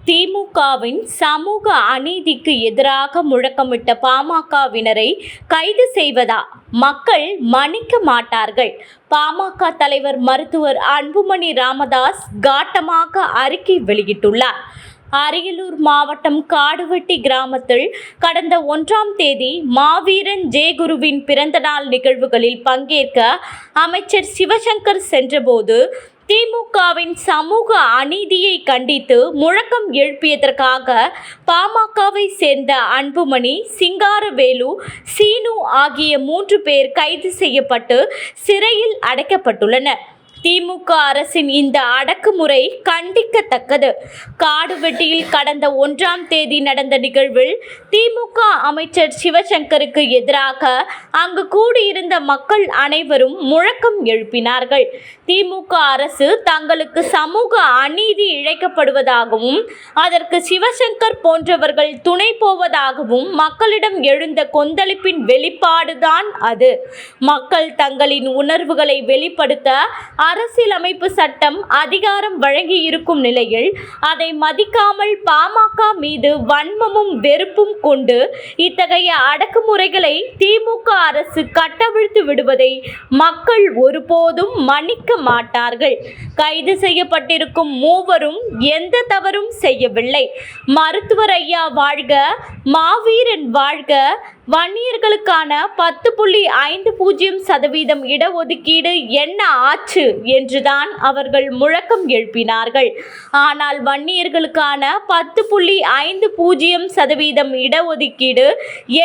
திமுகவின் சமூக அநீதிக்கு எதிராக முழக்கமிட்ட பாமகவினரை கைது செய்வதா மக்கள் மன்னிக்க மாட்டார்கள். பாமக தலைவர் மருத்துவர் அன்புமணி ராமதாஸ் காட்டமாக அறிக்கை வெளியிட்டுள்ளார். அரியலூர் மாவட்டம் காடுவெட்டி கிராமத்தில் கடந்த 1ஆம் தேதி மாவீரன் ஜெயகுருவின் பிறந்தநாள் நிகழ்வுகளில் பங்கேற்க அமைச்சர் சிவசங்கர் சென்றபோது திமுகவின் சமூக அநீதியை கண்டித்து முழக்கம் எழுப்பியதற்காக பாமகவை சேர்ந்த அன்புமணி, சிங்காரவேலு, சீனு ஆகிய 3 பேர் கைது செய்யப்பட்டு சிறையில் அடைக்கப்பட்டுள்ளனர். திமுக அரசின் இந்த அடக்குமுறை கண்டிக்கத்தக்கது. காடுவெட்டியில் கடந்த 1ஆம் தேதி நடந்த நிகழ்வில் திமுக அமைச்சர் சிவசங்கருக்கு எதிராக அங்கு கூடியிருந்த மக்கள் அனைவரும் முழக்கம் எழுப்பினார்கள். திமுக அரசு தங்களுக்கு சமூக அநீதி இழைக்கப்படுவதாகவும் அதற்கு சிவசங்கர் போன்றவர்கள் துணை போவதாகவும் மக்களிடம் எழுந்த கொந்தளிப்பின் வெளிப்பாடுதான் அது. மக்கள் தங்களின் உணர்வுகளை வெளிப்படுத்த அரசியலமைப்பு சட்டம் அதிகாரம் வழங்கியிருக்கும் நிலையில் அதை மதிக்காமல் பாமக மீது வன்மமும் வெறுப்பும் கொண்டு இத்தகைய அடக்குமுறைகளை திமுக அரசு கட்டவிழ்த்து விடுவதை மக்கள் ஒருபோதும் மன்னிக்க மாட்டார்கள். கைது செய்யப்பட்டிருக்கும் மூவரும் எந்த தவறும் செய்யவில்லை. மருத்துவர் ஐயா வாழ்க, மாவீரன் வாழ்க, வன்னியர்களுக்கான 10.50% இடஒதுக்கீடு என்ன ஆச்சு என்றுதான் அவர்கள் முழக்கம் எழுப்பினார்கள். ஆனால் வன்னியர்களுக்கான 10.50% இடஒதுக்கீடு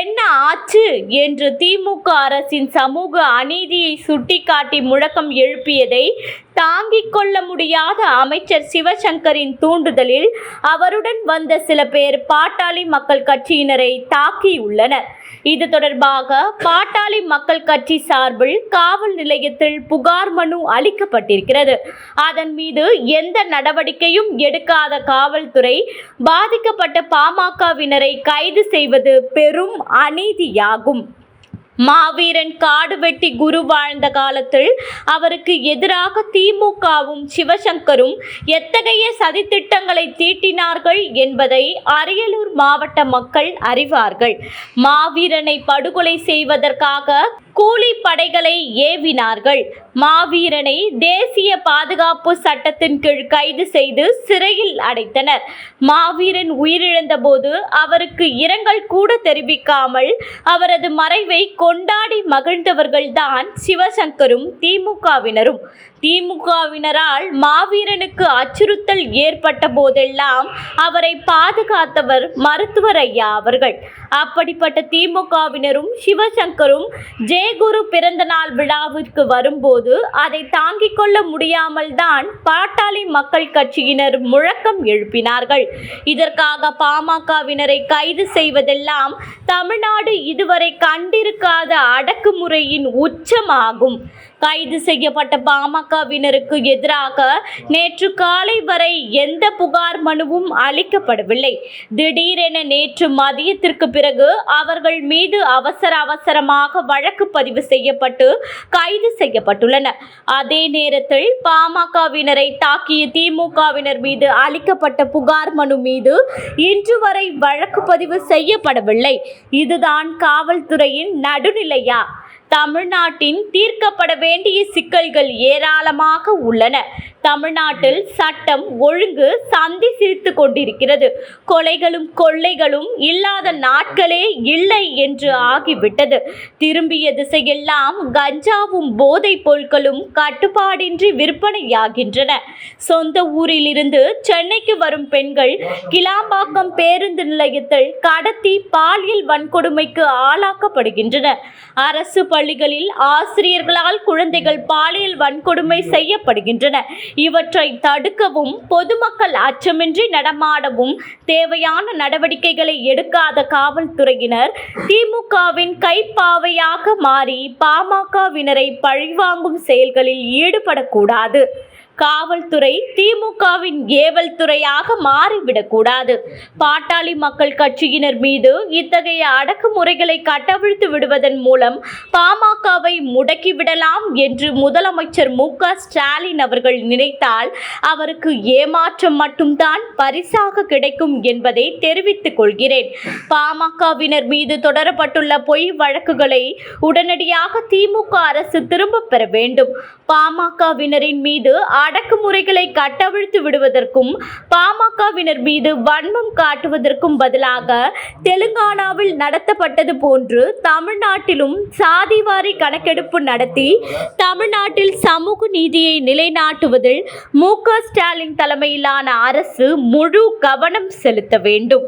என்ன ஆச்சு என்று திமுக அரசின் சமூக அநீதியை சுட்டிக்காட்டி முழக்கம் எழுப்பியதை தாங்கிக் கொள்ள முடியாத அமைச்சர் சிவசங்கரின் தூண்டுதலில் அவருடன் வந்த சில பேர் பாட்டாளி மக்கள் கட்சியினரை தாக்கியுள்ளனர். இது தொடர்பாக பாட்டாளி மக்கள் கட்சி சார்பில் காவல் நிலையத்தில் புகார் மனு அளிக்கப்பட்டிருக்கிறது. அதன் மீது எந்த நடவடிக்கையும் எடுக்காத காவல்துறை பாதிக்கப்பட்ட பாமகவினரை கைது செய்வது பெரும் அநீதியாகும். மாவீரன் காடுவெட்டி குரு வாழ்ந்த காலத்தில் அவருக்கு எதிராக திமுகவும் சிவசங்கரும் எத்தகைய சதித்திட்டங்களை தீட்டினார்கள் என்பதை அரியலூர் மாவட்ட மக்கள் அறிவார்கள். மாவீரனை படுகொலை செய்வதற்காக கூலிப்படைகளை ஏவினார்கள். மாவீரனை தேசிய பாதுகாப்பு சட்டத்தின் கீழ் கைது செய்து சிறையில் அடைத்தனர். மாவீரன் உயிரிழந்த போது அவருக்கு இரங்கல் கூட தெரிவிக்காமல் அவரது மறைவை கொண்டாடி மகிழ்ந்தவர்கள்தான் சிவசங்கரும் திமுகவினரும். திமுகவினரால் மாவீரனுக்கு அச்சுறுத்தல் ஏற்பட்ட போதெல்லாம் அவரை பாதுகாத்தவர் மருத்துவர் ஐயா அவர்கள். அப்படிப்பட்ட திமுகவினரும் சிவசங்கரும் ஜெயகுரு பிறந்த நாள் விழாவிற்கு வரும்போது அதை தாங்கிக் கொள்ள முடியாமல் தான் பாட்டாளி மக்கள் கட்சியினர் முழக்கம் எழுப்பினார்கள். இதற்காக பாமகவினரை கைது செய்வதெல்லாம் தமிழ்நாடு இதுவரை கண்டிருக்காத அடக்குமுறையின் உச்சமாகும். கைது செய்யப்பட்ட பாமகவினருக்கு எதிராக நேற்று காலை வரை எந்த புகார் மனுவும் அளிக்கப்படவில்லை. திடீரென நேற்று மதியத்திற்கு பிறகு அவர்கள் மீது அவசரமாக வழக்கு பதிவு செய்யப்பட்டு கைது செய்யப்பட்டுள்ளனர். அதே நேரத்தில் பாமகவினரை தாக்கிய திமுகவினர் மீது அளிக்கப்பட்ட புகார் மனு மீது இன்று வரை வழக்கு பதிவு செய்யப்படவில்லை. இதுதான் காவல்துறையின் நடுநிலையா? தமிழ்நாட்டின் தீர்க்கப்பட வேண்டிய சிக்கல்கள் ஏராளமாக உள்ளன. தமிழ்நாட்டில் சட்டம் ஒழுங்கு சந்தி சிரித்து கொண்டிருக்கிறது. கொலைகளும் கொள்ளைகளும் இல்லாத நாட்களே இல்லை என்று ஆகிவிட்டது. திரும்பிய திசையெல்லாம் கஞ்சாவும் போதைப் பொருட்களும் கட்டுப்பாடின்றி விற்பனையாகின்றன. சொந்த ஊரிலிருந்து சென்னைக்கு வரும் பெண்கள் கிளாம்பாக்கம் பேருந்து நிலையத்தில் கடத்தி பாலியல் வன்கொடுமைக்கு ஆளாக்கப்படுகின்றனர். அரசு பள்ளிகளில் ஆசிரியர்களால் குழந்தைகள் பாலியல் வன்கொடுமை செய்யப்படுகின்றன. இவற்றை தடுக்கவும் பொதுமக்கள் அச்சமின்றி நடமாடவும் தேவையான நடவடிக்கைகளை எடுக்காத காவல்துறையினர் திமுகவின் கைப்பாவையாக மாறி பாமகவினரை பழிவாங்கும் செயல்களில் ஈடுபடக்கூடாது. காவல்துறை திமுகவின் ஏவல் துறையாக மாறிவிடக்கூடாது. பாட்டாளி மக்கள் கட்சியினர் மீது இத்தகைய அடக்குமுறைகளை கட்டவிழ்த்து விடுவதன் மூலம் பாமகவை முடக்கிவிடலாம் என்று முதலமைச்சர் மு.க. ஸ்டாலின் அவர்கள் நினைத்தால் அவருக்கு ஏமாற்றம் மட்டும்தான் பரிசாக கிடைக்கும் என்பதை தெரிவித்துக் கொள்கிறேன். பாமகவினர் மீது தொடரப்பட்டுள்ள பொய் வழக்குகளை உடனடியாக திமுக அரசு திரும்பப் பெற வேண்டும். பாமகவினரின் மீது அடக்குமுறைகளை கட்டவிழ்த்து விடுவதற்கும் பாமகவினர் மீது வன்மம் காட்டுவதற்கும் பதிலாக தெலுங்கானாவில் நடத்தப்பட்டது போன்று தமிழ்நாட்டிலும் சாதிவாரி கணக்கெடுப்பு நடத்தி தமிழ்நாட்டில் சமூக நீதியை நிலைநாட்டுவதில் மு.க. ஸ்டாலின் தலைமையிலான அரசு முழு கவனம் செலுத்த வேண்டும்.